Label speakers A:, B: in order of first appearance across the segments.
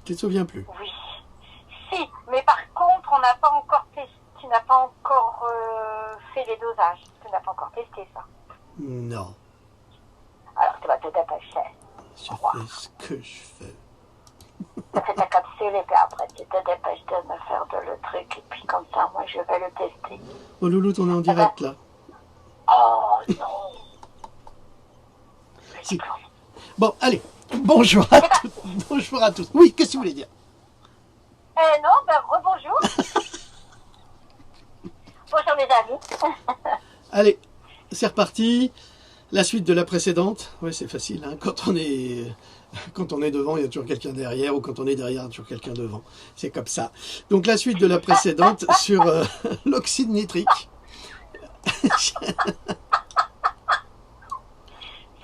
A: Tu te souviens plus?
B: Oui. Si, mais par contre, on n'a pas encore testé, tu n'as pas encore fait les dosages. Tu n'as pas encore testé ça.
A: Non.
B: Alors tu vas te dépêcher.
A: Je fais ce que je fais.
B: Tu fais ta capsule et puis après tu te dépêches de me faire le truc et puis comme ça, moi je vais le tester.
A: Oh Loulou, on est en direct là.
B: Oh non.
A: Si. Bon, allez. Bonjour à tous. Bonjour à tous. Oui, qu'est-ce que tu voulais dire?
B: Non, ben rebonjour. Bonjour mes amis.
A: Allez, c'est reparti. La suite de la précédente. Oui, c'est facile. Hein. Quand on est devant, il y a toujours quelqu'un derrière, ou quand on est derrière, il y a toujours quelqu'un devant. C'est comme ça. Donc la suite de la précédente sur l'oxyde nitrique.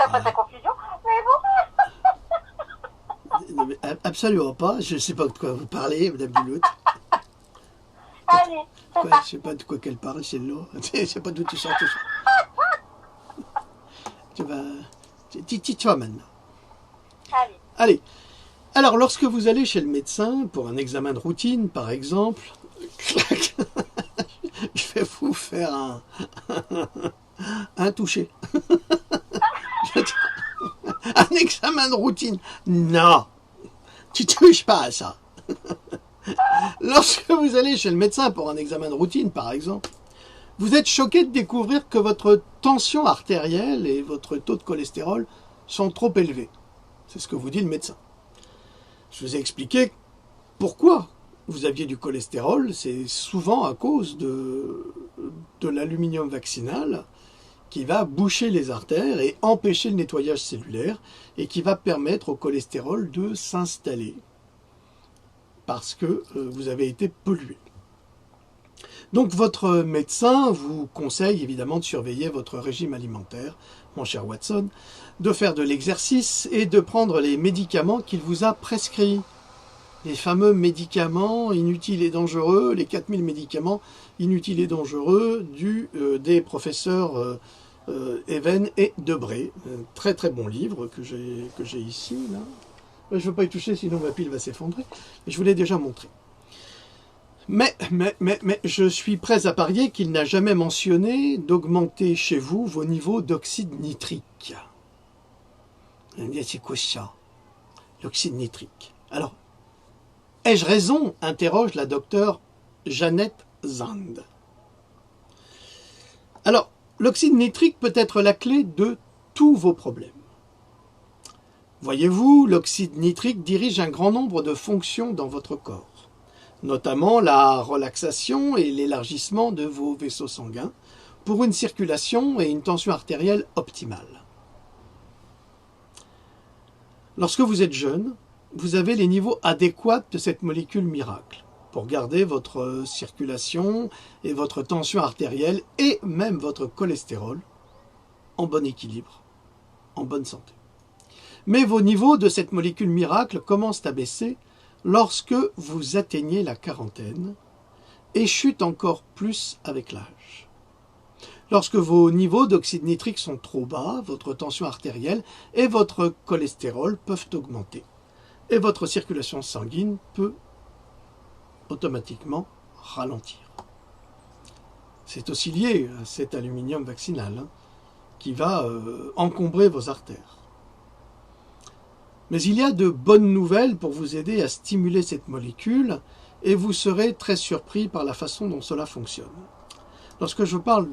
B: Ça passe à confusion, mais bon.
A: Non, mais absolument pas. Je ne sais pas de quoi vous parlez, Madame Dulout.
B: Allez.
A: Quoi, je ne sais pas de quoi qu'elle parle, celle-là. Je ne sais pas d'où tu sors tout ça. Tu vas maintenant.
B: Allez.
A: Allez. Alors, lorsque vous allez chez le médecin pour un examen de routine, par exemple, clac, je vais vous faire un toucher. Un examen de routine. Non, tu touches pas à ça. Lorsque vous allez chez le médecin pour un examen de routine, par exemple, vous êtes choqué de découvrir que votre tension artérielle et votre taux de cholestérol sont trop élevés. C'est ce que vous dit le médecin. Je vous ai expliqué pourquoi vous aviez du cholestérol. C'est souvent à cause de l'aluminium vaccinal qui va boucher les artères et empêcher le nettoyage cellulaire et qui va permettre au cholestérol de s'installer parce que vous avez été pollué. Donc votre médecin vous conseille évidemment de surveiller votre régime alimentaire, mon cher Watson, de faire de l'exercice et de prendre les médicaments qu'il vous a prescrits. Les fameux médicaments inutiles et dangereux, les 4000 médicaments inutiles et dangereux des professeurs Even et Debré. Un très très bon livre que j'ai ici. Là. Je ne veux pas y toucher sinon ma pile va s'effondrer. Je vous l'ai déjà montré. Mais je suis prêt à parier qu'il n'a jamais mentionné d'augmenter chez vous vos niveaux d'oxyde nitrique. C'est quoi ça? L'oxyde nitrique. Alors, ai-je raison? Interroge la docteure Jeannette Zand. Alors, l'oxyde nitrique peut être la clé de tous vos problèmes. Voyez-vous, l'oxyde nitrique dirige un grand nombre de fonctions dans votre corps, notamment la relaxation et l'élargissement de vos vaisseaux sanguins pour une circulation et une tension artérielle optimale. Lorsque vous êtes jeune, vous avez les niveaux adéquats de cette molécule miracle pour garder votre circulation et votre tension artérielle et même votre cholestérol en bon équilibre, en bonne santé. Mais vos niveaux de cette molécule miracle commencent à baisser lorsque vous atteignez la quarantaine et chutent encore plus avec l'âge. Lorsque vos niveaux d'oxyde nitrique sont trop bas, votre tension artérielle et votre cholestérol peuvent augmenter et votre circulation sanguine peut automatiquement ralentir. C'est aussi lié à cet aluminium vaccinal qui va encombrer vos artères. Mais il y a de bonnes nouvelles pour vous aider à stimuler cette molécule et vous serez très surpris par la façon dont cela fonctionne. Lorsque je parle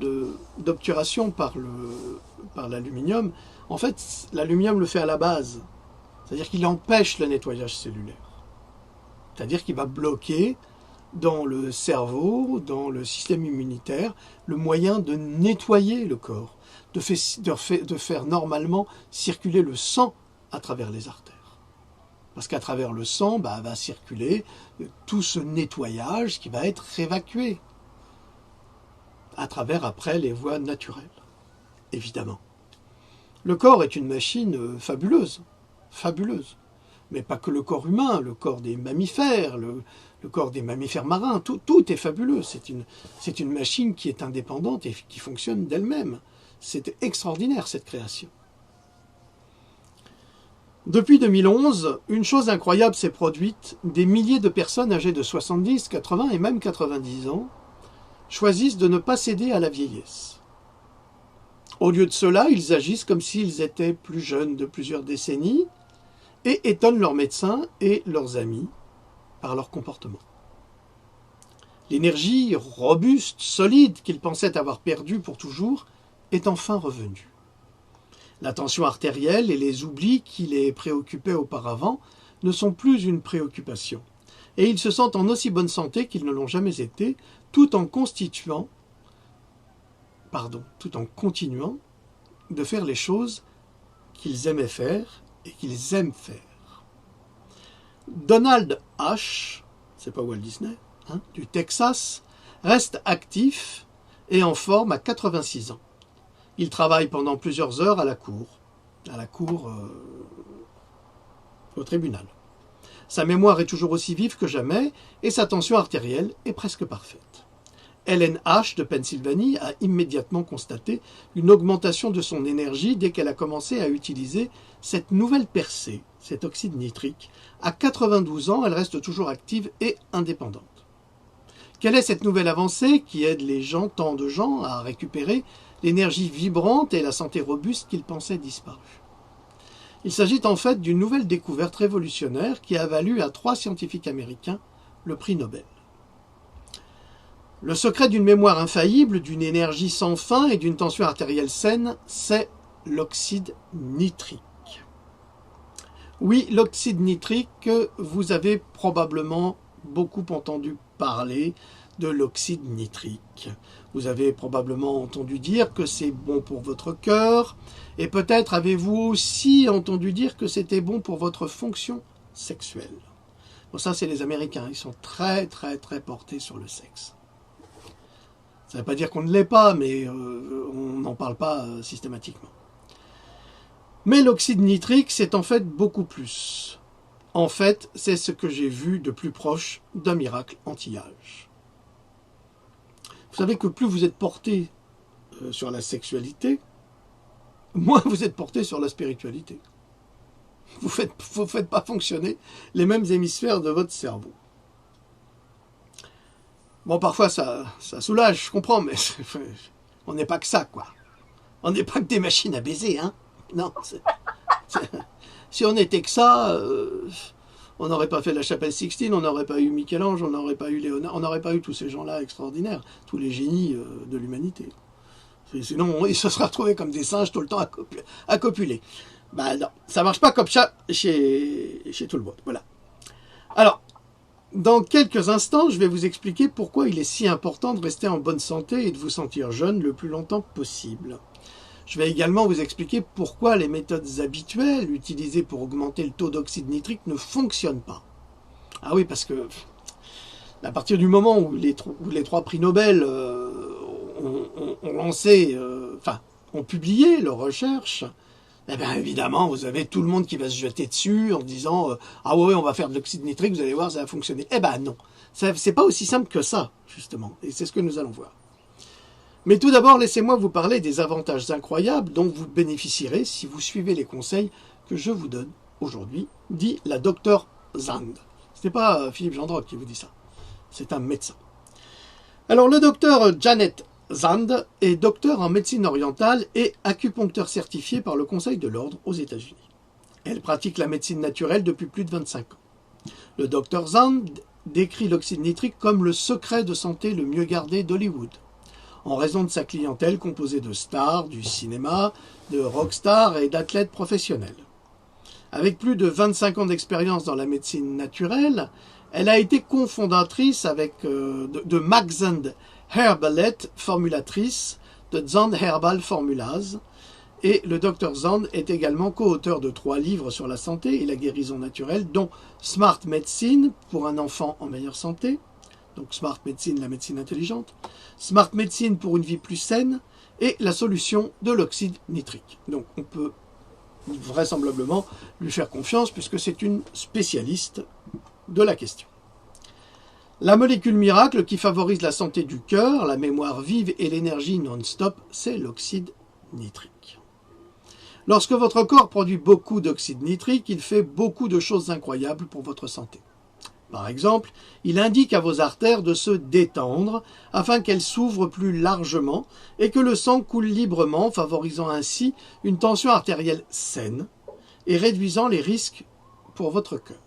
A: d'obturation par l'aluminium, en fait, l'aluminium le fait à la base. C'est-à-dire qu'il empêche le nettoyage cellulaire. C'est-à-dire qu'il va bloquer dans le cerveau, dans le système immunitaire, le moyen de nettoyer le corps, de faire normalement circuler le sang à travers les artères. Parce qu'à travers le sang, va circuler tout ce nettoyage qui va être évacué à travers après les voies naturelles, évidemment. Le corps est une machine fabuleuse, mais pas que le corps humain, le corps des mammifères, le corps des mammifères marins, tout est fabuleux. C'est une machine qui est indépendante et qui fonctionne d'elle-même. C'est extraordinaire cette création. Depuis 2011, une chose incroyable s'est produite. Des milliers de personnes âgées de 70, 80 et même 90 ans choisissent de ne pas céder à la vieillesse. Au lieu de cela, ils agissent comme s'ils étaient plus jeunes de plusieurs décennies et étonnent leurs médecins et leurs amis par leur comportement. L'énergie robuste, solide qu'ils pensaient avoir perdue pour toujours est enfin revenue. La tension artérielle et les oublis qui les préoccupaient auparavant ne sont plus une préoccupation. Et ils se sentent en aussi bonne santé qu'ils ne l'ont jamais été, tout en continuant de faire les choses qu'ils aimaient faire et qu'ils aiment faire. Donald H., c'est pas Walt Disney, du Texas, reste actif et en forme à 86 ans. Il travaille pendant plusieurs heures à la cour au tribunal. Sa mémoire est toujours aussi vive que jamais et sa tension artérielle est presque parfaite. Ellen H. de Pennsylvanie a immédiatement constaté une augmentation de son énergie dès qu'elle a commencé à utiliser cette nouvelle percée, cet oxyde nitrique. À 92 ans, elle reste toujours active et indépendante. Quelle est cette nouvelle avancée qui aide tant de gens à récupérer l'énergie vibrante et la santé robuste qu'ils pensaient disparue? Il s'agit en fait d'une nouvelle découverte révolutionnaire qui a valu à 3 scientifiques américains le prix Nobel. Le secret d'une mémoire infaillible, d'une énergie sans fin et d'une tension artérielle saine, c'est l'oxyde nitrique. Oui, l'oxyde nitrique, vous avez probablement beaucoup entendu parler de l'oxyde nitrique. Vous avez probablement entendu dire que c'est bon pour votre cœur, et peut-être avez-vous aussi entendu dire que c'était bon pour votre fonction sexuelle. Bon, ça, c'est les Américains, ils sont très portés sur le sexe. Ça ne veut pas dire qu'on ne l'est pas, mais on n'en parle pas systématiquement. Mais l'oxyde nitrique, c'est en fait beaucoup plus. En fait, c'est ce que j'ai vu de plus proche d'un miracle anti-âge. Vous savez que plus vous êtes porté sur la sexualité, moins vous êtes porté sur la spiritualité. Vous faites pas fonctionner les mêmes hémisphères de votre cerveau. Bon, parfois ça soulage, je comprends, mais on n'est pas que ça, quoi. On n'est pas que des machines à baiser, hein. Non, si on était que ça, on n'aurait pas fait la chapelle Sixtine, on n'aurait pas eu Michel-Ange, on n'aurait pas eu Léonard, on n'aurait pas eu tous ces gens-là extraordinaires, tous les génies de l'humanité. Sinon, ils se seraient retrouvés comme des singes tout le temps à copuler. Ben non, ça marche pas comme ça chez tout le monde. Voilà. Alors, dans quelques instants, je vais vous expliquer pourquoi il est si important de rester en bonne santé et de vous sentir jeune le plus longtemps possible. Je vais également vous expliquer pourquoi les méthodes habituelles utilisées pour augmenter le taux d'oxyde nitrique ne fonctionnent pas. Ah oui, parce que à partir du moment où les 3 prix Nobel ont publié leurs recherches, eh bien évidemment, vous avez tout le monde qui va se jeter dessus en disant ah ouais, on va faire de l'oxyde nitrique, vous allez voir, ça va fonctionner. Eh ben non, c'est pas aussi simple que ça, justement, et c'est ce que nous allons voir. Mais tout d'abord, laissez-moi vous parler des avantages incroyables dont vous bénéficierez si vous suivez les conseils que je vous donne aujourd'hui, dit la docteure Zand. Ce n'est pas Philippe Gendroc qui vous dit ça, c'est un médecin. Alors le docteur Janet Zand est docteur en médecine orientale et acupuncteur certifié par le Conseil de l'Ordre aux États-Unis. Elle pratique la médecine naturelle depuis plus de 25 ans. Le docteur Zand décrit l'oxyde nitrique comme le secret de santé le mieux gardé d'Hollywood, en raison de sa clientèle composée de stars du cinéma, de rockstars et d'athlètes professionnels. Avec plus de 25 ans d'expérience dans la médecine naturelle, elle a été cofondatrice de Maxand Herbalet, formulatrice de Zand Herbal Formulas, et le Dr Zand est également co-auteur de 3 livres sur la santé et la guérison naturelle, dont Smart Medicine pour un enfant en meilleure santé, donc Smart Medicine, la médecine intelligente, Smart Medicine pour une vie plus saine, et la solution de l'oxyde nitrique. Donc on peut vraisemblablement lui faire confiance puisque c'est une spécialiste de la question. La molécule miracle qui favorise la santé du cœur, la mémoire vive et l'énergie non-stop, c'est l'oxyde nitrique. Lorsque votre corps produit beaucoup d'oxyde nitrique, il fait beaucoup de choses incroyables pour votre santé. Par exemple, il indique à vos artères de se détendre afin qu'elles s'ouvrent plus largement et que le sang coule librement, favorisant ainsi une tension artérielle saine et réduisant les risques pour votre cœur.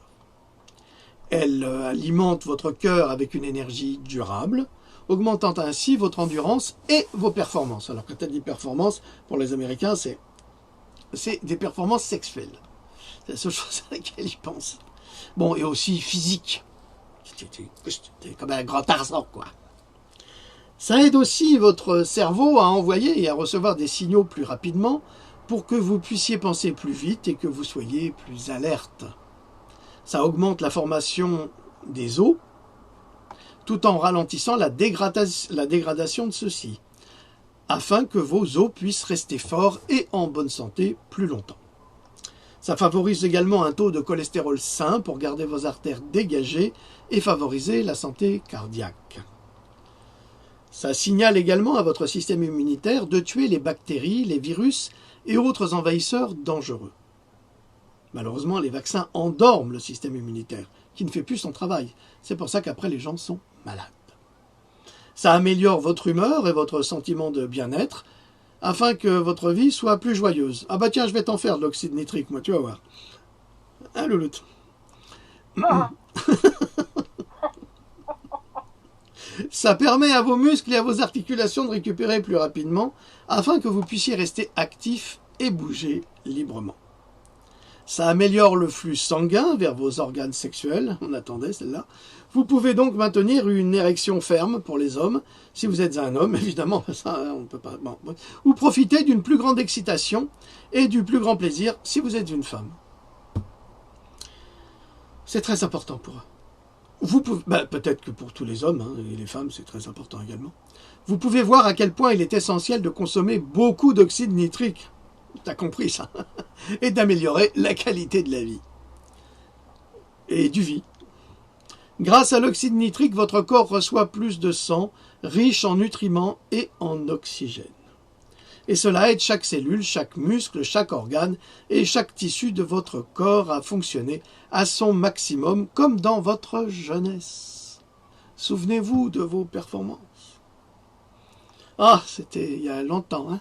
A: Elle alimente votre cœur avec une énergie durable, augmentant ainsi votre endurance et vos performances. Alors quand elle dit performance, pour les Américains, c'est des performances sexuelles. C'est la seule chose à laquelle ils pensent. Bon, et aussi physique. C'est comme un grand Tarzan, quoi. Ça aide aussi votre cerveau à envoyer et à recevoir des signaux plus rapidement pour que vous puissiez penser plus vite et que vous soyez plus alerte. Ça augmente la formation des os tout en ralentissant la dégradation de ceux-ci, afin que vos os puissent rester forts et en bonne santé plus longtemps. Ça favorise également un taux de cholestérol sain pour garder vos artères dégagées et favoriser la santé cardiaque. Ça signale également à votre système immunitaire de tuer les bactéries, les virus et autres envahisseurs dangereux. Malheureusement, les vaccins endorment le système immunitaire, qui ne fait plus son travail. C'est pour ça qu'après, les gens sont malades. Ça améliore votre humeur et votre sentiment de bien-être, afin que votre vie soit plus joyeuse. Ah bah tiens, je vais t'en faire de l'oxyde nitrique, moi, tu vas voir. Hein, Louloute? Ça permet à vos muscles et à vos articulations de récupérer plus rapidement, afin que vous puissiez rester actif et bouger librement. Ça améliore le flux sanguin vers vos organes sexuels. On attendait celle-là. Vous pouvez donc maintenir une érection ferme pour les hommes, si vous êtes un homme, évidemment, ça, on ne peut pas. Bon. Ou profiter d'une plus grande excitation et du plus grand plaisir si vous êtes une femme. C'est très important pour eux. Vous pouvez, peut-être que pour tous les hommes et les femmes, c'est très important également. Vous pouvez voir à quel point il est essentiel de consommer beaucoup d'oxyde nitrique. T'as compris ça? Et d'améliorer la qualité de la vie. Et du vie. Grâce à l'oxyde nitrique, votre corps reçoit plus de sang, riche en nutriments et en oxygène. Et cela aide chaque cellule, chaque muscle, chaque organe et chaque tissu de votre corps à fonctionner à son maximum, comme dans votre jeunesse. Souvenez-vous de vos performances. Ah, c'était il y a longtemps, hein?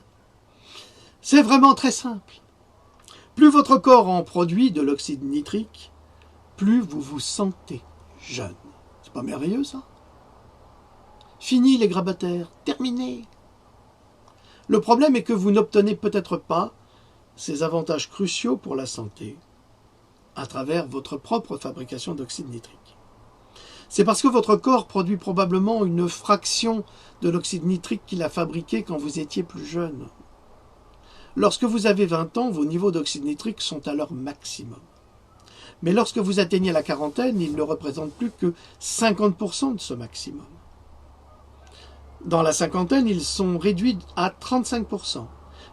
A: C'est vraiment très simple. Plus votre corps en produit de l'oxyde nitrique, plus vous vous sentez jeune. C'est pas merveilleux, ça? Fini les grabataires, terminé. Le problème est que vous n'obtenez peut-être pas ces avantages cruciaux pour la santé à travers votre propre fabrication d'oxyde nitrique. C'est parce que votre corps produit probablement une fraction de l'oxyde nitrique qu'il a fabriqué quand vous étiez plus jeune. Lorsque vous avez 20 ans, vos niveaux d'oxyde nitrique sont à leur maximum. Mais lorsque vous atteignez la quarantaine, ils ne représentent plus que 50% de ce maximum. Dans la cinquantaine, ils sont réduits à 35%.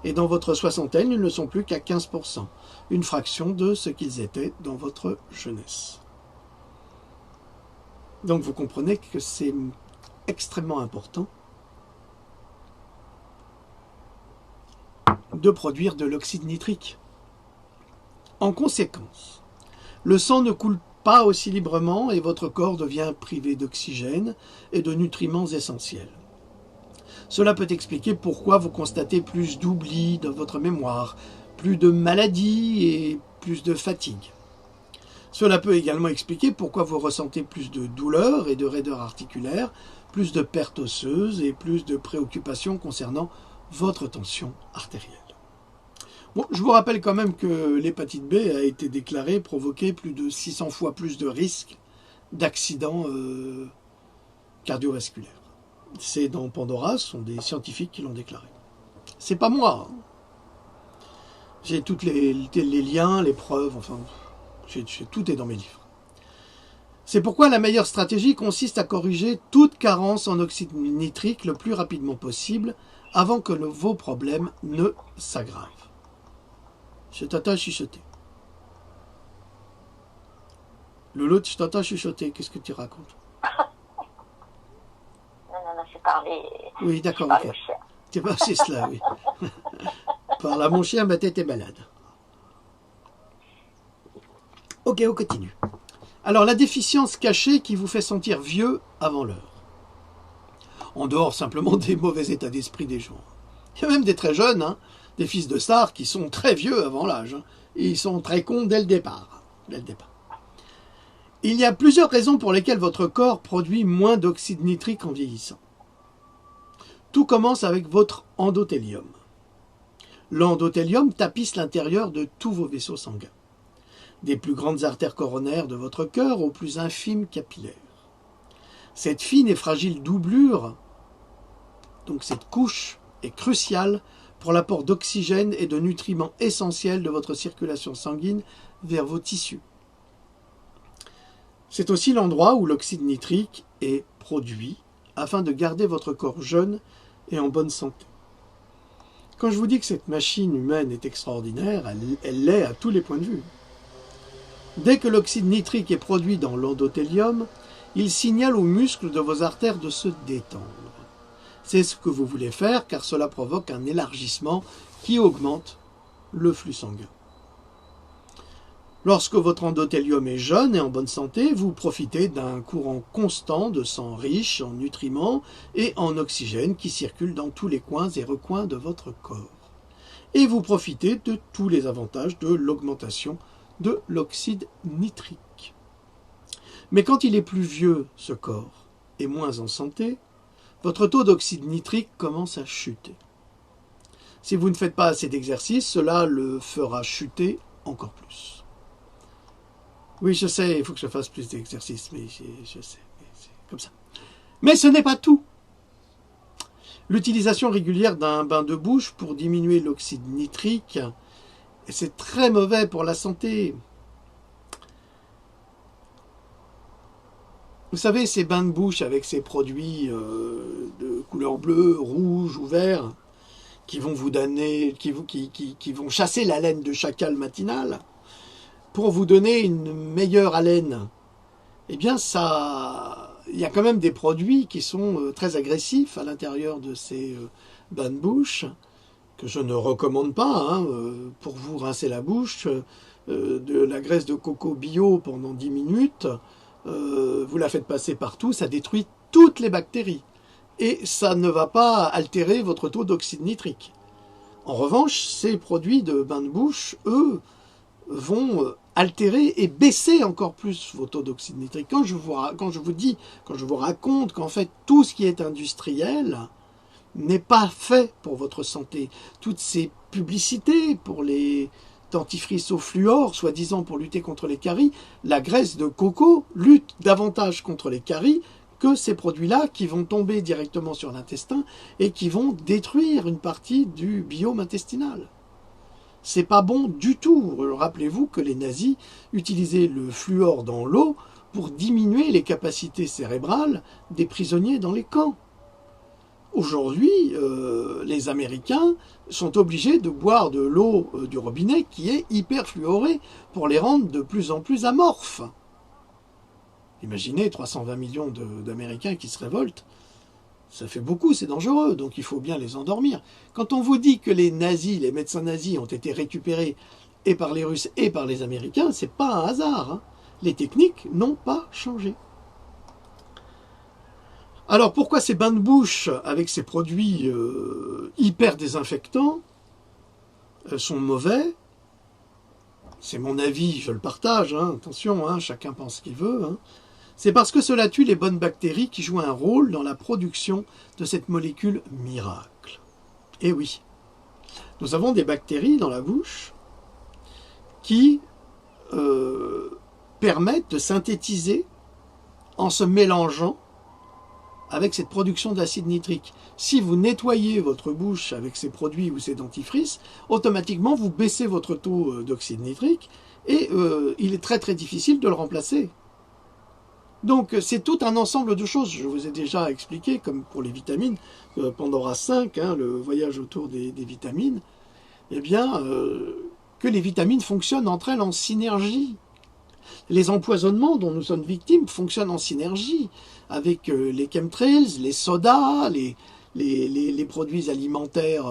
A: Et dans votre soixantaine, ils ne sont plus qu'à 15%. Une fraction de ce qu'ils étaient dans votre jeunesse. Donc vous comprenez que c'est extrêmement important de produire de l'oxyde nitrique. En conséquence, le sang ne coule pas aussi librement et votre corps devient privé d'oxygène et de nutriments essentiels. Cela peut expliquer pourquoi vous constatez plus d'oubli dans votre mémoire, plus de maladies et plus de fatigue. Cela peut également expliquer pourquoi vous ressentez plus de douleurs et de raideurs articulaires, plus de pertes osseuses et plus de préoccupations concernant votre tension artérielle. Bon, je vous rappelle quand même que l'hépatite B a été déclarée provoquer plus de 600 fois plus de risques d'accidents cardiovasculaires. C'est dans Pandora, ce sont des scientifiques qui l'ont déclaré. C'est pas moi. J'ai tous les liens, les preuves, enfin, tout est dans mes livres. C'est pourquoi la meilleure stratégie consiste à corriger toute carence en oxyde nitrique le plus rapidement possible avant que vos problèmes ne s'aggravent. Je t'entends chuchoter. Loulou, je t'entends chuchoter. Qu'est-ce que tu racontes?
B: Non, je parlais.
A: Oui, d'accord.
B: Okay.
A: C'est pas c'est cela, oui. Par là, mon chien, ma tête est malade. Ok, on continue. Alors, la déficience cachée qui vous fait sentir vieux avant l'heure. En dehors simplement des mauvais états d'esprit des gens. Il y a même des très jeunes, hein, des fils de stars qui sont très vieux avant l'âge. Hein, et ils sont très cons dès le départ. Il y a plusieurs raisons pour lesquelles votre corps produit moins d'oxyde nitrique en vieillissant. Tout commence avec votre endothélium. L'endothélium tapisse l'intérieur de tous vos vaisseaux sanguins, des plus grandes artères coronaires de votre cœur aux plus infimes capillaires. Cette fine et fragile doublure, donc cette couche, est cruciale pour l'apport d'oxygène et de nutriments essentiels de votre circulation sanguine vers vos tissus. C'est aussi l'endroit où l'oxyde nitrique est produit afin de garder votre corps jeune et en bonne santé. Quand je vous dis que cette machine humaine est extraordinaire, elle l'est à tous les points de vue. Dès que l'oxyde nitrique est produit dans l'endothélium, il signale aux muscles de vos artères de se détendre. C'est ce que vous voulez faire car cela provoque un élargissement qui augmente le flux sanguin. Lorsque votre endothélium est jeune et en bonne santé, vous profitez d'un courant constant de sang riche en nutriments et en oxygène qui circule dans tous les coins et recoins de votre corps. Et vous profitez de tous les avantages de l'augmentation de l'oxyde nitrique. Mais quand il est plus vieux, ce corps, et moins en santé, votre taux d'oxyde nitrique commence à chuter. Si vous ne faites pas assez d'exercice, cela le fera chuter encore plus. Oui, je sais, il faut que je fasse plus d'exercice, mais je sais, c'est comme ça. Mais ce n'est pas tout. L'utilisation régulière d'un bain de bouche pour diminuer l'oxyde nitrique, c'est très mauvais pour la santé. Vous savez, ces bains de bouche avec ces produits de couleur bleue, rouge ou vert, qui vont vous donner, qui vont chasser la laine de chacal matinale, pour vous donner une meilleure haleine, eh bien il y a quand même des produits qui sont très agressifs à l'intérieur de ces bains de bouche, que je ne recommande pas, hein, pour vous rincer la bouche, de la graisse de coco bio pendant 10 minutes, vous la faites passer partout, ça détruit toutes les bactéries. Et ça ne va pas altérer votre taux d'oxyde nitrique. En revanche, ces produits de bain de bouche, eux, vont altérer et baisser encore plus vos taux d'oxyde nitrique. Quand je vous raconte qu'en fait tout ce qui est industriel n'est pas fait pour votre santé, toutes ces publicités pour les dentifrice au fluor, soi-disant pour lutter contre les caries, la graisse de coco lutte davantage contre les caries que ces produits-là qui vont tomber directement sur l'intestin et qui vont détruire une partie du biome intestinal. C'est pas bon du tout. Rappelez-vous que les nazis utilisaient le fluor dans l'eau pour diminuer les capacités cérébrales des prisonniers dans les camps. Aujourd'hui, les Américains sont obligés de boire de l'eau du robinet qui est hyper fluorée pour les rendre de plus en plus amorphes. Imaginez 320 millions d'Américains qui se révoltent. Ça fait beaucoup, c'est dangereux, donc il faut bien les endormir. Quand on vous dit que les nazis, les médecins nazis ont été récupérés et par les Russes et par les Américains, c'est pas un hasard, hein. Les techniques n'ont pas changé. Alors pourquoi ces bains de bouche avec ces produits hyper désinfectants sont mauvais? C'est mon avis, je le partage, hein, attention, hein, chacun pense ce qu'il veut. Hein. C'est parce que cela tue les bonnes bactéries qui jouent un rôle dans la production de cette molécule miracle. Et oui, nous avons des bactéries dans la bouche qui permettent de synthétiser en se mélangeant avec cette production d'acide nitrique. Si vous nettoyez votre bouche avec ces produits ou ces dentifrices, automatiquement vous baissez votre taux d'oxyde nitrique et il est très très difficile de le remplacer. Donc c'est tout un ensemble de choses. Je vous ai déjà expliqué, comme pour les vitamines, Pandora 5, hein, le voyage autour des vitamines, eh bien, que les vitamines fonctionnent entre elles en synergie. Les empoisonnements dont nous sommes victimes fonctionnent en synergie avec les chemtrails, les sodas, les produits alimentaires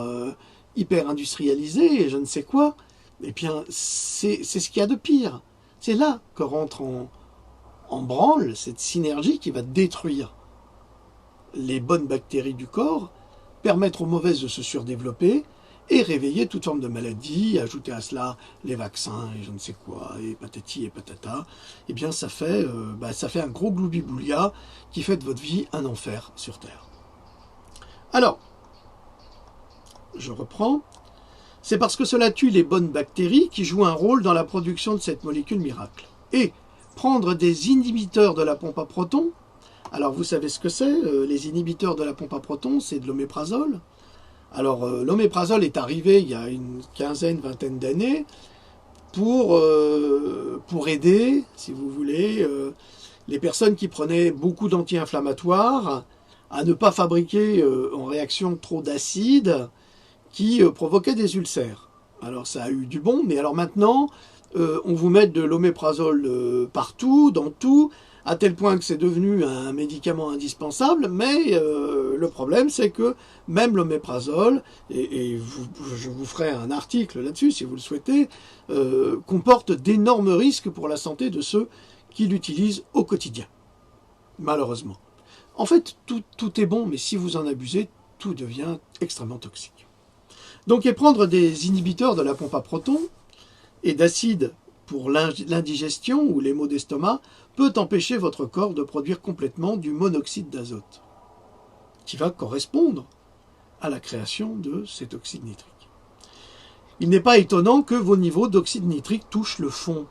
A: hyper industrialisé et je ne sais quoi, eh bien, c'est ce qu'il y a de pire. C'est là que rentre en branle cette synergie qui va détruire les bonnes bactéries du corps, permettre aux mauvaises de se surdévelopper et réveiller toute forme de maladie, ajouter à cela les vaccins et je ne sais quoi, et patati et patata, eh bien ça fait un gros gloubi-boulga qui fait de votre vie un enfer sur Terre. Alors, je reprends, c'est parce que cela tue les bonnes bactéries qui jouent un rôle dans la production de cette molécule miracle. Et prendre des inhibiteurs de la pompe à protons, alors vous savez ce que c'est, les inhibiteurs de la pompe à protons, c'est de l'oméprazole. Alors l'oméprazole est arrivé il y a une vingtaine d'années pour aider, si vous voulez, les personnes qui prenaient beaucoup d'anti-inflammatoires à ne pas fabriquer en réaction trop d'acide qui provoquait des ulcères. Alors ça a eu du bon, mais alors maintenant, on vous met de l'oméprazole partout, dans tout, à tel point que c'est devenu un médicament indispensable, mais le problème c'est que même l'oméprazole, je vous ferai un article là-dessus si vous le souhaitez, comporte d'énormes risques pour la santé de ceux qui l'utilisent au quotidien, malheureusement. En fait, tout est bon, mais si vous en abusez, tout devient extrêmement toxique. Donc, et prendre des inhibiteurs de la pompe à protons et d'acide pour l'indigestion ou les maux d'estomac peut empêcher votre corps de produire complètement du monoxyde d'azote, qui va correspondre à la création de cet oxyde nitrique. Il n'est pas étonnant que vos niveaux d'oxyde nitrique touchent le fond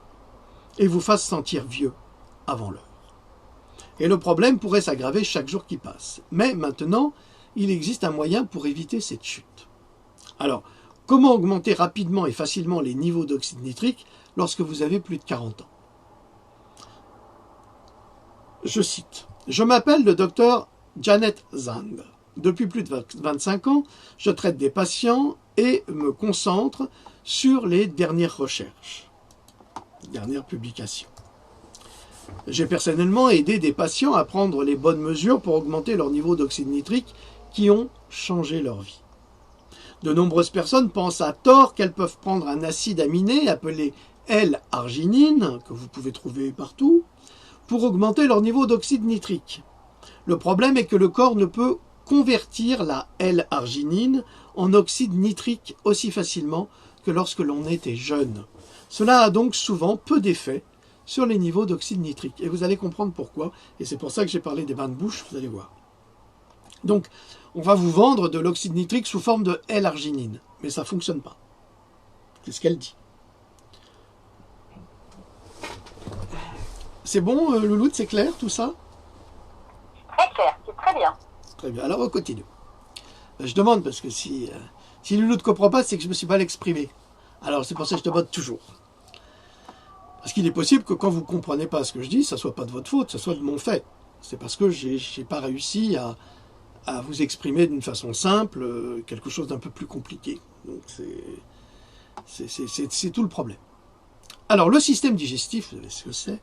A: et vous fassent sentir vieux avant l'heure. Et le problème pourrait s'aggraver chaque jour qui passe. Mais maintenant, il existe un moyen pour éviter cette chute. Alors, comment augmenter rapidement et facilement les niveaux d'oxyde nitrique lorsque vous avez plus de 40 ans? Je cite, « Je m'appelle le docteur Janet Zhang. Depuis plus de 25 ans, je traite des patients et me concentre sur les dernières recherches, dernières publications. J'ai personnellement aidé des patients à prendre les bonnes mesures pour augmenter leur niveau d'oxyde nitrique qui ont changé leur vie. De nombreuses personnes pensent à tort qu'elles peuvent prendre un acide aminé appelé L-arginine, que vous pouvez trouver partout, pour augmenter leur niveau d'oxyde nitrique. Le problème est que le corps ne peut convertir la L-arginine en oxyde nitrique aussi facilement que lorsque l'on était jeune. Cela a donc souvent peu d'effet sur les niveaux d'oxyde nitrique. Et vous allez comprendre pourquoi, et c'est pour ça que j'ai parlé des bains de bouche, vous allez voir. Donc, on va vous vendre de l'oxyde nitrique sous forme de L-arginine, mais ça ne fonctionne pas. C'est ce qu'elle dit. C'est bon, Louloute, c'est clair tout ça?
B: Très clair, c'est très bien.
A: Très bien, alors on continue. Je demande, parce que si Louloute ne comprend pas, c'est que je ne me suis mal exprimé. Alors c'est pour ça que je demande toujours. Parce qu'il est possible que quand vous ne comprenez pas ce que je dis, ça ne soit pas de votre faute, ça soit de mon fait. C'est parce que je n'ai pas réussi à vous exprimer d'une façon simple quelque chose d'un peu plus compliqué. Donc c'est tout le problème. Alors le système digestif, vous savez ce que c'est,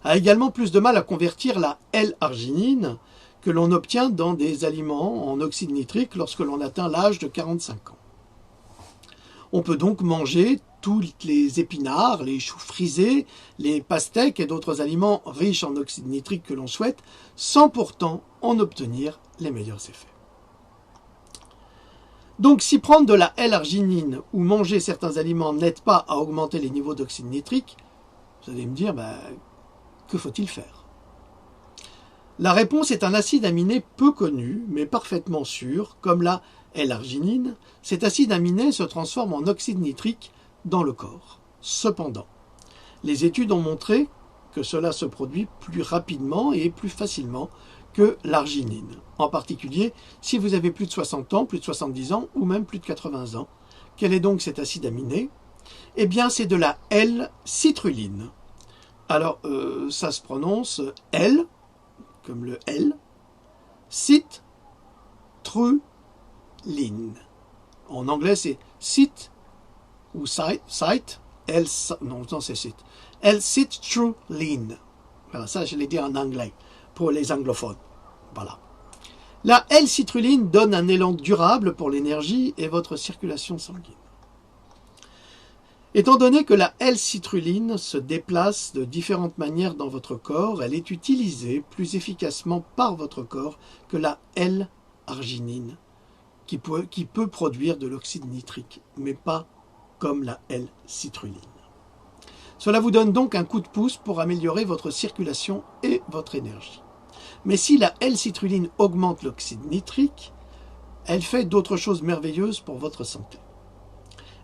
A: a également plus de mal à convertir la L-arginine que l'on obtient dans des aliments en oxyde nitrique lorsque l'on atteint l'âge de 45 ans. On peut donc manger tous les épinards, les choux frisés, les pastèques et d'autres aliments riches en oxyde nitrique que l'on souhaite, sans pourtant en obtenir les meilleurs effets. Donc si prendre de la L-arginine ou manger certains aliments n'aide pas à augmenter les niveaux d'oxyde nitrique, vous allez me dire, que faut-il faire? La réponse est un acide aminé peu connu, mais parfaitement sûr, comme la L-arginine. Cet acide aminé se transforme en oxyde nitrique dans le corps. Cependant, les études ont montré que cela se produit plus rapidement et plus facilement que l'arginine. En particulier, si vous avez plus de 60 ans, plus de 70 ans ou même plus de 80 ans. Quel est donc cet acide aminé? Eh bien, c'est de la L-citrulline. Alors, ça se prononce L, comme le L, citruline. En anglais, c'est cit ou site, c'est cit. L-citrulline. Voilà, ça je l'ai dit en anglais, pour les anglophones. Voilà. La L-citrulline donne un élan durable pour l'énergie et votre circulation sanguine. Étant donné que la L-citrulline se déplace de différentes manières dans votre corps, elle est utilisée plus efficacement par votre corps que la L-arginine, qui peut produire de l'oxyde nitrique, mais pas comme la L-citrulline. Cela vous donne donc un coup de pouce pour améliorer votre circulation et votre énergie. Mais si la L-citrulline augmente l'oxyde nitrique, elle fait d'autres choses merveilleuses pour votre santé.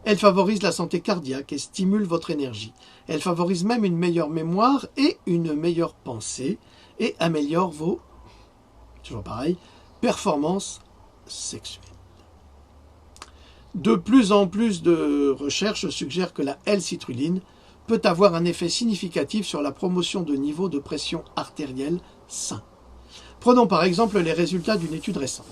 A: Elle favorise la santé cardiaque et stimule votre énergie. Elle favorise même une meilleure mémoire et une meilleure pensée et améliore vos, toujours pareil, performances sexuelles. De plus en plus de recherches suggèrent que la L-citrulline peut avoir un effet significatif sur la promotion de niveaux de pression artérielle sains. Prenons par exemple les résultats d'une étude récente.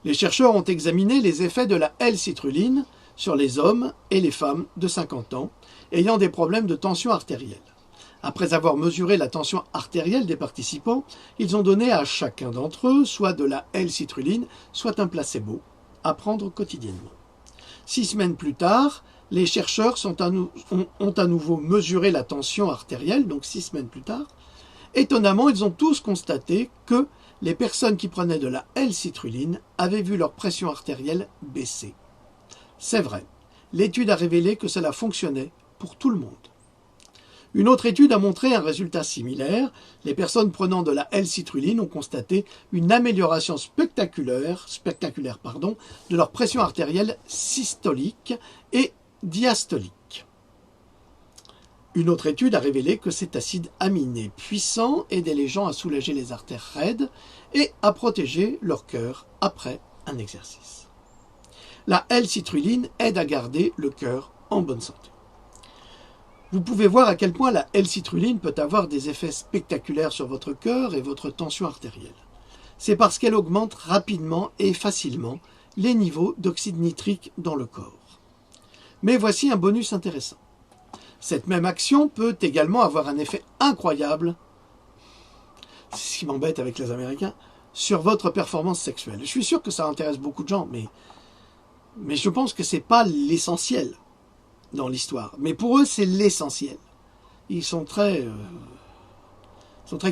A: Les chercheurs ont examiné les effets de la L-citrulline sur les hommes et les femmes de 50 ans ayant des problèmes de tension artérielle. Après avoir mesuré la tension artérielle des participants, ils ont donné à chacun d'entre eux soit de la L-citrulline, soit un placebo, à prendre quotidiennement. 6 semaines plus tard, les chercheurs ont à nouveau mesuré la tension artérielle, donc 6 semaines plus tard. Étonnamment, ils ont tous constaté que les personnes qui prenaient de la L-citrulline avaient vu leur pression artérielle baisser. C'est vrai, l'étude a révélé que cela fonctionnait pour tout le monde. Une autre étude a montré un résultat similaire. Les personnes prenant de la L-citrulline ont constaté une amélioration spectaculaire de leur pression artérielle systolique et diastolique. Une autre étude a révélé que cet acide aminé puissant aidait les gens à soulager les artères raides et à protéger leur cœur après un exercice. La L-citrulline aide à garder le cœur en bonne santé. Vous pouvez voir à quel point la L-citrulline peut avoir des effets spectaculaires sur votre cœur et votre tension artérielle. C'est parce qu'elle augmente rapidement et facilement les niveaux d'oxyde nitrique dans le corps. Mais voici un bonus intéressant. Cette même action peut également avoir un effet incroyable, c'est ce qui m'embête avec les Américains, sur votre performance sexuelle. Je suis sûr que ça intéresse beaucoup de gens, mais je pense que ce n'est pas l'essentiel dans l'histoire. Mais pour eux, c'est l'essentiel. Ils sont très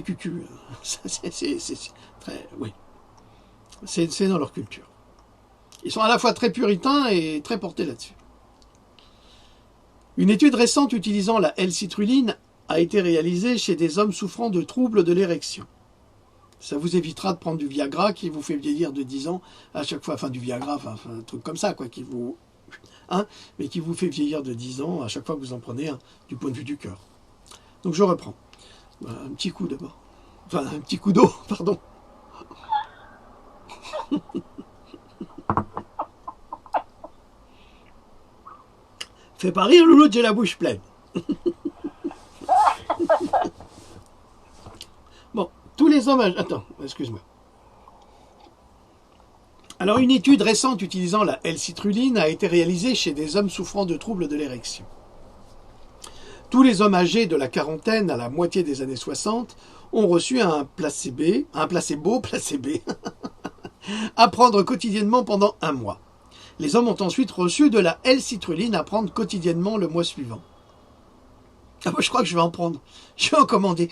A: cucus. Oui. C'est dans leur culture. Ils sont à la fois très puritains et très portés là-dessus. Une étude récente utilisant la L-citrulline a été réalisée chez des hommes souffrant de troubles de l'érection. Ça vous évitera de prendre du Viagra qui vous fait vieillir de 10 ans à chaque fois, enfin du Viagra, enfin un truc comme ça, quoi, mais qui vous fait vieillir de 10 ans à chaque fois que vous en prenez un, du point de vue du cœur. Donc je reprends. Un petit coup d'abord. Enfin, un petit coup d'eau, pardon. Fais pas rire, Loulou, j'ai la bouche pleine. Bon, tous les hommes... Attends, excuse-moi. Alors, une étude récente utilisant la L-citrulline a été réalisée chez des hommes souffrant de troubles de l'érection. Tous les hommes âgés de la quarantaine à la moitié des années 60 ont reçu un placebo, à prendre quotidiennement pendant 1 mois. Les hommes ont ensuite reçu de la L-citrulline à prendre quotidiennement le mois suivant. Ah bah, je crois que je vais en prendre. Je vais en commander.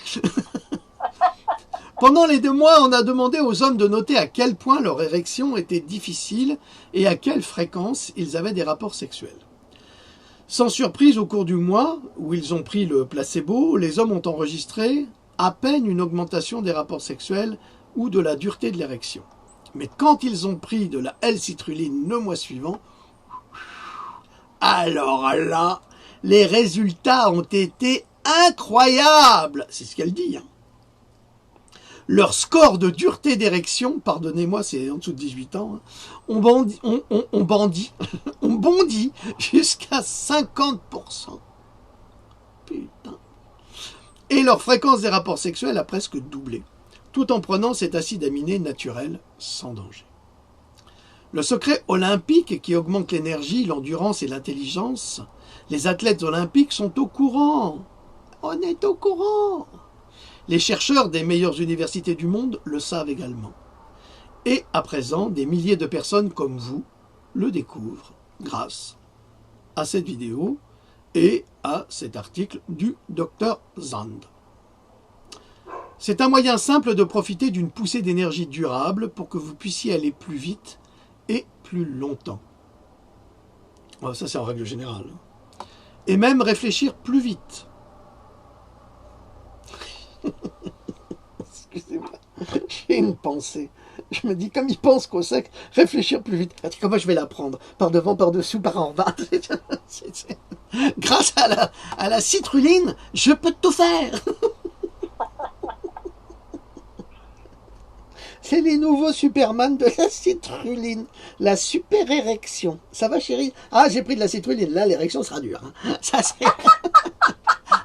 A: Pendant les 2 mois, on a demandé aux hommes de noter à quel point leur érection était difficile et à quelle fréquence ils avaient des rapports sexuels. Sans surprise, au cours du mois où ils ont pris le placebo, les hommes ont enregistré à peine une augmentation des rapports sexuels ou de la dureté de l'érection. Mais quand ils ont pris de la L-citrulline le mois suivant, alors là, les résultats ont été incroyables. C'est ce qu'elle dit. Leur score de dureté d'érection, pardonnez-moi, c'est en dessous de 18 ans, on bondit jusqu'à 50%. Putain. Et leur fréquence des rapports sexuels a presque doublé, tout en prenant cet acide aminé naturel sans danger. Le secret olympique qui augmente l'énergie, l'endurance et l'intelligence, les athlètes olympiques sont au courant. On est au courant. Les chercheurs des meilleures universités du monde le savent également. Et à présent, des milliers de personnes comme vous le découvrent grâce à cette vidéo et à cet article du Dr Zand. C'est un moyen simple de profiter d'une poussée d'énergie durable pour que vous puissiez aller plus vite et plus longtemps. Oh, ça, c'est en règle générale. Et même réfléchir plus vite. Excusez-moi, j'ai une pensée. Je me dis, comme il pense qu'au sec, réfléchir plus vite. Comment je vais l'apprendre? Par devant, par dessous, par en bas. Grâce à la citruline, je peux tout faire. C'est les nouveaux Superman de la citruline. La super érection. Ça va, chérie? Ah, j'ai pris de la citruline. Là, l'érection sera dure. Hein. Ça, c'est...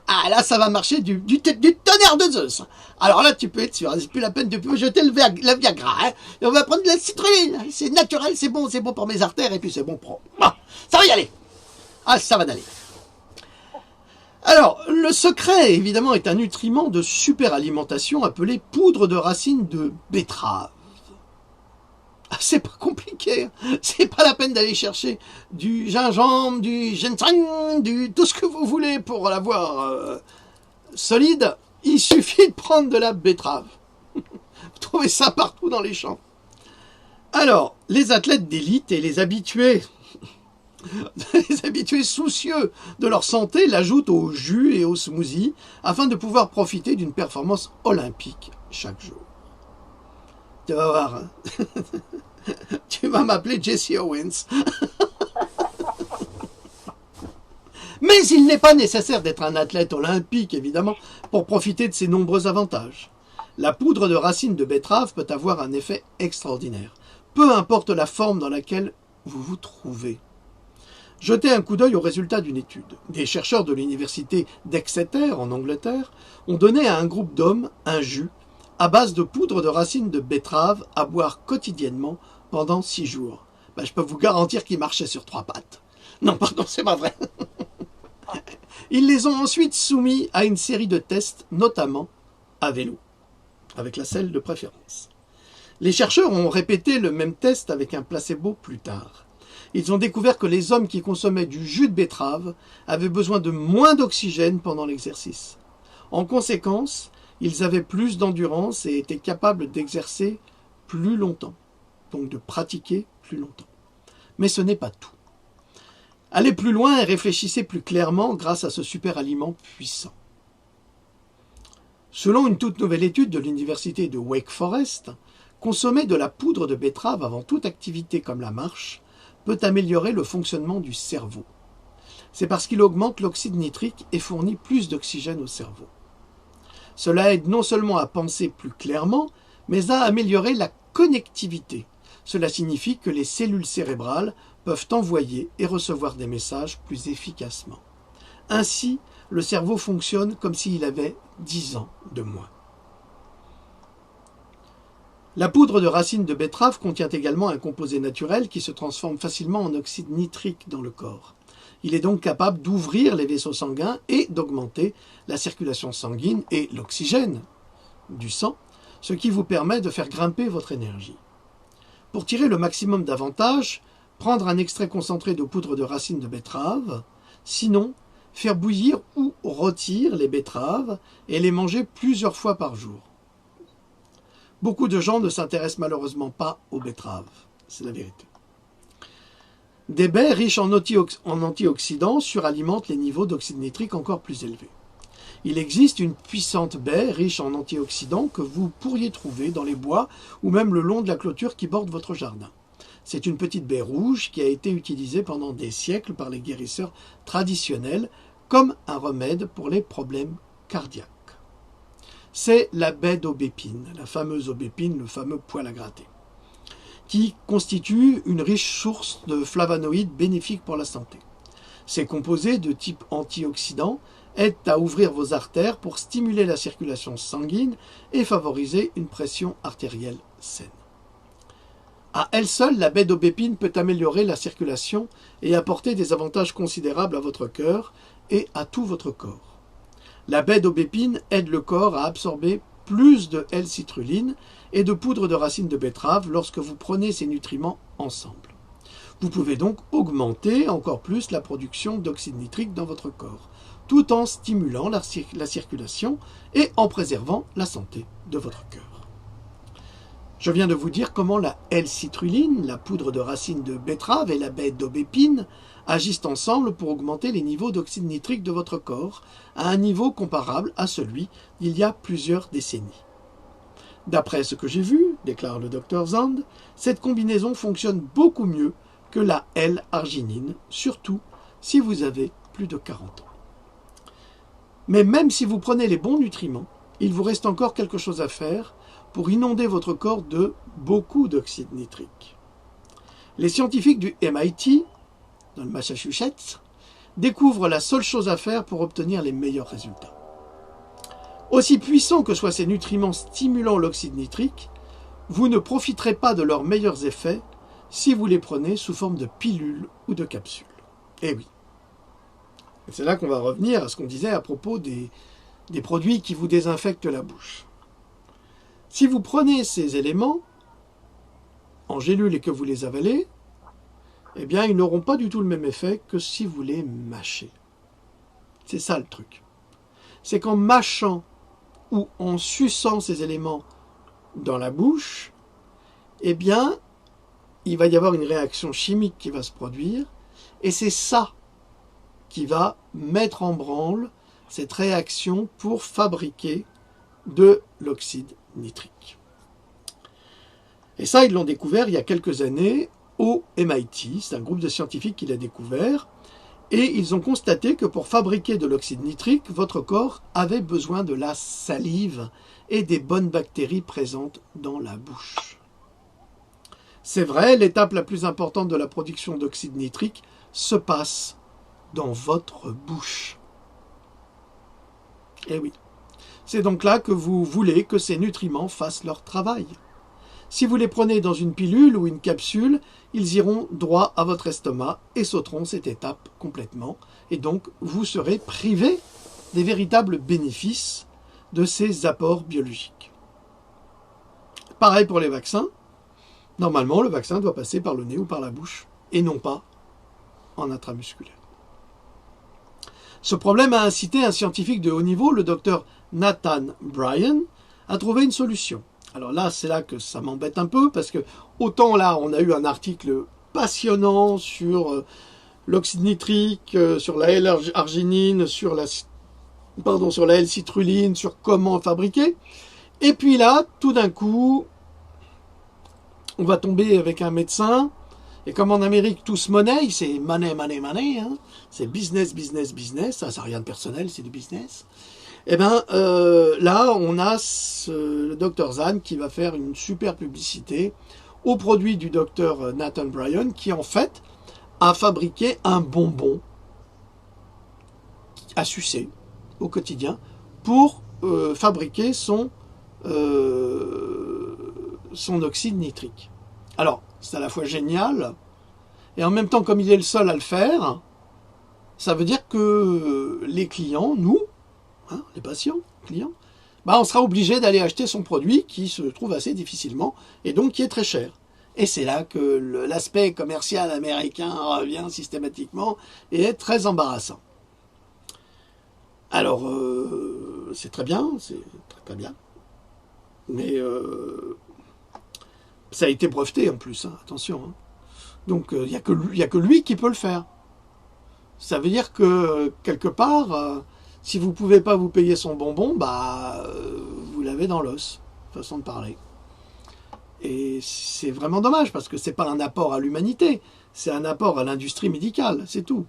A: Ah, là, ça va marcher du tonnerre de Zeus. Alors là, tu peux être sûr. C'est plus la peine de jeter le Viagra. Hein. Et on va prendre de la citruline. C'est naturel, c'est bon pour mes artères. Et puis, c'est bon pour... Bon, ça va y aller. Ah, ça va d'aller. Alors, le secret, évidemment, est un nutriment de superalimentation appelé poudre de racine de betterave. Ah, c'est pas compliqué, c'est pas la peine d'aller chercher du gingembre, du ginseng, tout ce que vous voulez pour l'avoir solide. Il suffit de prendre de la betterave. Vous trouvez ça partout dans les champs. Alors, les athlètes d'élite et les habitués soucieux de leur santé l'ajoutent au jus et au smoothie afin de pouvoir profiter d'une performance olympique chaque jour. Tu vas voir, hein. Tu vas m'appeler Jesse Owens. Mais il n'est pas nécessaire d'être un athlète olympique, évidemment, pour profiter de ces nombreux avantages. La poudre de racine de betterave peut avoir un effet extraordinaire, peu importe la forme dans laquelle vous vous trouvez. Jetez un coup d'œil aux résultats d'une étude. Des chercheurs de l'université d'Exeter, en Angleterre, ont donné à un groupe d'hommes un jus à base de poudre de racine de betterave à boire quotidiennement pendant 6 jours. Ben, je peux vous garantir qu'il marchait sur 3 pattes. Non, pardon, c'est pas vrai. Ils les ont ensuite soumis à une série de tests, notamment à vélo, avec la selle de préférence. Les chercheurs ont répété le même test avec un placebo plus tard. Ils ont découvert que les hommes qui consommaient du jus de betterave avaient besoin de moins d'oxygène pendant l'exercice. En conséquence, ils avaient plus d'endurance et étaient capables d'exercer plus longtemps, donc de pratiquer plus longtemps. Mais ce n'est pas tout. Allez plus loin et réfléchissez plus clairement grâce à ce super aliment puissant. Selon une toute nouvelle étude de l'université de Wake Forest, consommer de la poudre de betterave avant toute activité comme la marche peut améliorer le fonctionnement du cerveau. C'est parce qu'il augmente l'oxyde nitrique et fournit plus d'oxygène au cerveau. Cela aide non seulement à penser plus clairement, mais à améliorer la connectivité. Cela signifie que les cellules cérébrales peuvent envoyer et recevoir des messages plus efficacement. Ainsi, le cerveau fonctionne comme s'il avait 10 ans de moins. La poudre de racine de betterave contient également un composé naturel qui se transforme facilement en oxyde nitrique dans le corps. Il est donc capable d'ouvrir les vaisseaux sanguins et d'augmenter la circulation sanguine et l'oxygène du sang, ce qui vous permet de faire grimper votre énergie. Pour tirer le maximum d'avantages, prendre un extrait concentré de poudre de racine de betterave, sinon faire bouillir ou rôtir les betteraves et les manger plusieurs fois par jour. Beaucoup de gens ne s'intéressent malheureusement pas aux betteraves, c'est la vérité. Des baies riches en antioxydants suralimentent les niveaux d'oxyde nitrique encore plus élevés. Il existe une puissante baie riche en antioxydants que vous pourriez trouver dans les bois ou même le long de la clôture qui borde votre jardin. C'est une petite baie rouge qui a été utilisée pendant des siècles par les guérisseurs traditionnels comme un remède pour les problèmes cardiaques. C'est la baie d'aubépine, la fameuse aubépine, le fameux poil à gratter, qui constitue une riche source de flavonoïdes bénéfiques pour la santé. Ces composés de type antioxydant aident à ouvrir vos artères pour stimuler la circulation sanguine et favoriser une pression artérielle saine. À elle seule, la baie d'aubépine peut améliorer la circulation et apporter des avantages considérables à votre cœur et à tout votre corps. La baie d'aubépine aide le corps à absorber plus de L-citrulline et de poudre de racine de betterave lorsque vous prenez ces nutriments ensemble. Vous pouvez donc augmenter encore plus la production d'oxyde nitrique dans votre corps, tout en stimulant la circulation et en préservant la santé de votre cœur. Je viens de vous dire comment la L-citrulline, la poudre de racine de betterave et la baie d'aubépine agissent ensemble pour augmenter les niveaux d'oxyde nitrique de votre corps à un niveau comparable à celui d'il y a plusieurs décennies. D'après ce que j'ai vu, déclare le Dr Zand, cette combinaison fonctionne beaucoup mieux que la L-arginine, surtout si vous avez plus de 40 ans. Mais même si vous prenez les bons nutriments, il vous reste encore quelque chose à faire pour inonder votre corps de beaucoup d'oxyde nitrique. Les scientifiques du MIT, dans le Massachusetts, découvrent la seule chose à faire pour obtenir les meilleurs résultats. Aussi puissants que soient ces nutriments stimulant l'oxyde nitrique, vous ne profiterez pas de leurs meilleurs effets si vous les prenez sous forme de pilules ou de capsules. Eh oui. Et c'est là qu'on va revenir à ce qu'on disait à propos des produits qui vous désinfectent la bouche. Si vous prenez ces éléments en gélules et que vous les avalez, eh bien, ils n'auront pas du tout le même effet que si vous les mâchez. C'est ça le truc. C'est qu'en mâchant ou en suçant ces éléments dans la bouche, eh bien, il va y avoir une réaction chimique qui va se produire, et c'est ça qui va mettre en branle cette réaction pour fabriquer de l'oxyde nitrique. Et ça, ils l'ont découvert il y a quelques années au MIT. C'est un groupe de scientifiques qui l'a découvert. Et ils ont constaté que pour fabriquer de l'oxyde nitrique, votre corps avait besoin de la salive et des bonnes bactéries présentes dans la bouche. C'est vrai, l'étape la plus importante de la production d'oxyde nitrique se passe dans votre bouche. Eh oui. C'est donc là que vous voulez que ces nutriments fassent leur travail. Si vous les prenez dans une pilule ou une capsule, ils iront droit à votre estomac et sauteront cette étape complètement. Et donc, vous serez privé des véritables bénéfices de ces apports biologiques. Pareil pour les vaccins. Normalement, le vaccin doit passer par le nez ou par la bouche, et non pas en intramusculaire. Ce problème a incité un scientifique de haut niveau, le docteur Nathan Bryan, à trouver une solution. Alors là, c'est là que ça m'embête un peu, parce que autant là, on a eu un article passionnant sur l'oxyde nitrique, sur la L-arginine, sur la L-citrulline, sur comment fabriquer. Et puis là, tout d'un coup, on va tomber avec un médecin. Et comme en Amérique, tout se monnaie, c'est money, money, money. Hein, c'est business, business, business. Ça n'a rien de personnel, c'est du business. Eh bien, là, on a le Dr Zand qui va faire une super publicité au produit du Dr Nathan Bryan, qui en fait a fabriqué un bonbon à sucer au quotidien pour fabriquer son oxyde nitrique. Alors, c'est à la fois génial, et en même temps, comme il est le seul à le faire, ça veut dire que les clients, nous, hein, les patients, clients, on sera obligé d'aller acheter son produit qui se trouve assez difficilement et donc qui est très cher. Et c'est là que l'aspect commercial américain revient systématiquement et est très embarrassant. Alors, c'est très bien, très bien, mais ça a été breveté en plus, hein, attention. Hein. Donc, il n'y a que lui qui peut le faire. Ça veut dire que, quelque part, si vous ne pouvez pas vous payer son bonbon, vous l'avez dans l'os, façon de parler. Et c'est vraiment dommage, parce que ce n'est pas un apport à l'humanité, c'est un apport à l'industrie médicale, c'est tout.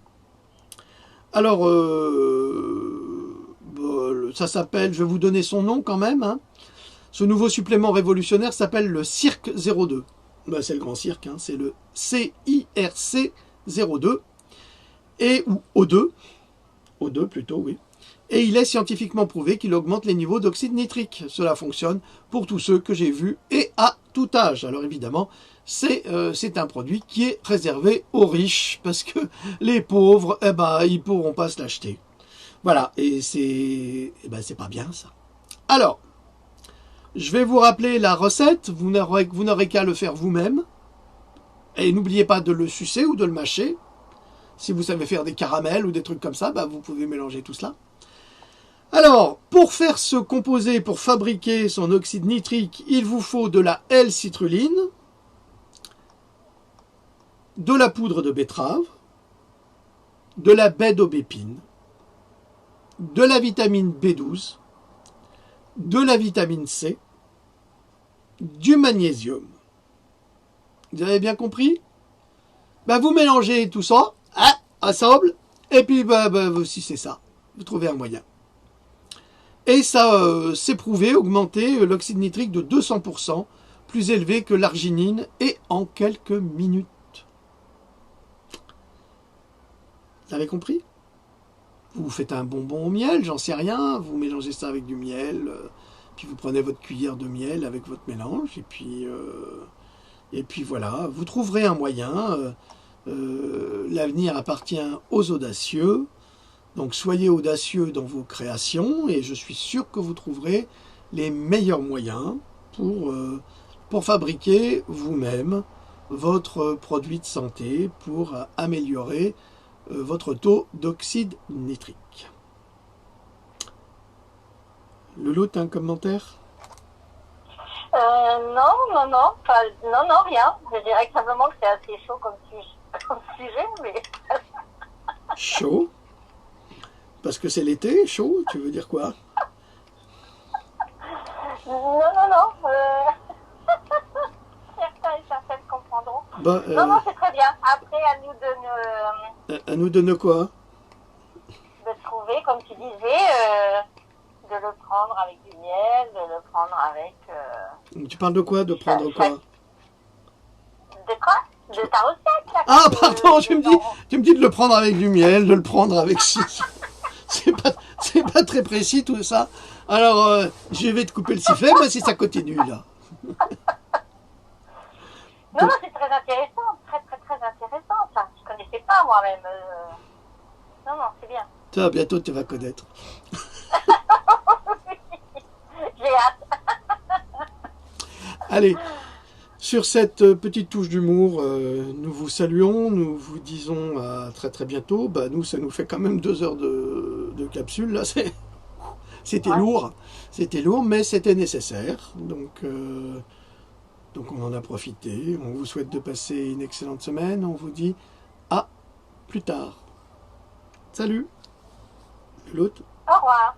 A: Alors, ça s'appelle, je vais vous donner son nom quand même, hein. Ce nouveau supplément révolutionnaire s'appelle le CIRC 02. C'est le grand cirque, hein, c'est le CIRC 02, ou O2 plutôt, oui. Et il est scientifiquement prouvé qu'il augmente les niveaux d'oxyde nitrique. Cela fonctionne pour tous ceux que j'ai vus et à tout âge. Alors évidemment, c'est un produit qui est réservé aux riches, parce que les pauvres, ils pourront pas se l'acheter. Voilà, et c'est pas bien ça. Alors, Je vais vous rappeler la recette, vous n'aurez qu'à le faire vous-même. Et n'oubliez pas de le sucer ou de le mâcher. Si vous savez faire des caramels ou des trucs comme ça, bah vous pouvez mélanger tout cela. Alors, pour faire ce composé, pour fabriquer son oxyde nitrique, il vous faut de la L-citrulline, de la poudre de betterave, de la baie d'aubépine, de la vitamine B12, de la vitamine C, du magnésium. Vous avez bien compris? Bah, vous mélangez tout ça, ensemble, et puis si c'est ça, vous trouvez un moyen. Et ça, c'est prouvé, augmenter l'oxyde nitrique de 200%, plus élevé que l'arginine, et en quelques minutes. Vous avez compris? Vous faites un bonbon au miel, j'en sais rien, vous mélangez ça avec du miel, puis vous prenez votre cuillère de miel avec votre mélange, et puis voilà, vous trouverez un moyen. L'avenir appartient aux audacieux, donc soyez audacieux dans vos créations, et je suis sûr que vous trouverez les meilleurs moyens pour fabriquer vous-même votre produit de santé, pour améliorer votre taux d'oxyde nitrique. Loulou, t'as un commentaire?
B: Non, rien. Je dirais simplement que c'est assez chaud comme sujet, mais...
A: Chaud? Parce que c'est l'été, chaud, tu veux dire quoi?
B: Non. Certains et certaines comprendront.
A: Bah,
B: Non, c'est très bien. Après,
A: à nous de ne quoi?
B: de trouver, comme tu disais, de le prendre avec du miel, de le prendre avec...
A: Tu parles de quoi? De prendre quoi?
B: De quoi? De ta recette, là.
A: Ah, pardon, tu me dis de le prendre avec du miel, de le prendre avec... C'est pas très précis tout ça. Alors, je vais te couper le sifflet, moi, si ça continue, là.
B: Non, c'est très intéressant, très intéressant, ça. Je connaissais pas moi-même. Non, c'est bien.
A: Toi, bientôt, tu vas connaître.
B: J'ai hâte.
A: Allez, sur cette petite touche d'humour, nous vous saluons, nous vous disons à très bientôt. Bah, nous, ça nous fait quand même 2 heures de capsule, là, c'était lourd, mais c'était nécessaire, donc on en a profité. On vous souhaite de passer une excellente semaine, on vous dit à plus tard. Salut, l'autre.
B: Au revoir.